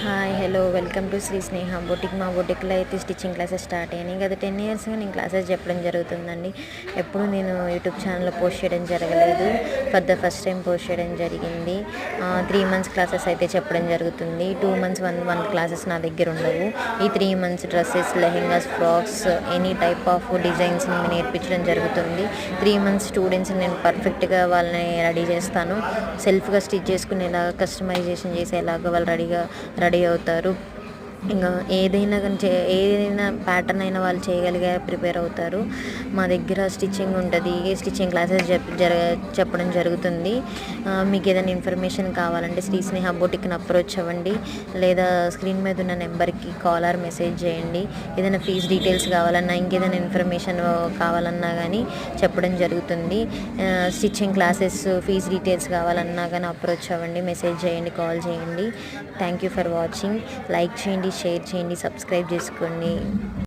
Hi hello welcome to Sri Sneha boutique. మా బొటిక్లో అయితే స్టిచ్చింగ్ క్లాసెస్ స్టార్ట్ అయినాయి. గత 10 ఇయర్స్గా నేను క్లాసెస్ చెప్పడం జరుగుతుందండి. ఎప్పుడు నేను యూట్యూబ్ ఛానల్లో పోస్ట్ చేయడం జరగలేదు. ఫస్ట్ టైం పోస్ట్ చేయడం జరిగింది. 3 మంత్స్ క్లాసెస్ అయితే చెప్పడం జరుగుతుంది. 2 మంత్స్ వన్ క్లాసెస్ నా దగ్గర ఉండవు. ఈ 3 months dresses, lehengas, frocks, any type of designs నేర్పించడం జరుగుతుంది. 3 మంత్స్ స్టూడెంట్స్ నేను పర్ఫెక్ట్గా వాళ్ళని రెడీ చేస్తాను. సెల్ఫ్గా స్టిచ్ చేసుకునేలాగా, కస్టమైజేషన్ చేసేలాగా వాళ్ళు రెడీ అవుతారు. ఇంకా ఏదైనా ప్యాటర్న్ అయినా వాళ్ళు చేయగలిగే ప్రిపేర్ అవుతారు. మా దగ్గర స్టిచ్చింగ్ ఉంటుంది. స్టిచ్చింగ్ క్లాసెస్ చెప్పడం జరుగుతుంది. మీకు ఏదైనా ఇన్ఫర్మేషన్ కావాలంటే శ్రీ స్నేహ బొటిక్ని అప్రోచ్ అవ్వండి, లేదా స్క్రీన్ మీద ఉన్న నెంబర్కి కాల్ ఆర్ మెసేజ్ చేయండి. ఏదైనా ఫీజ్ డీటెయిల్స్ కావాలన్నా, ఇంకేదైనా ఇన్ఫర్మేషన్ కావాలన్నా కానీ చెప్పడం జరుగుతుంది. స్టిచ్చింగ్ క్లాసెస్ ఫీజ్ డీటెయిల్స్ కావాలన్నా కానీ అప్రోచ్ అవ్వండి, మెసేజ్ చేయండి, కాల్ చేయండి. Thank you for watching. Like చేయండి, షేర్ చేయండి, సబ్స్క్రైబ్ చేసుకోండి.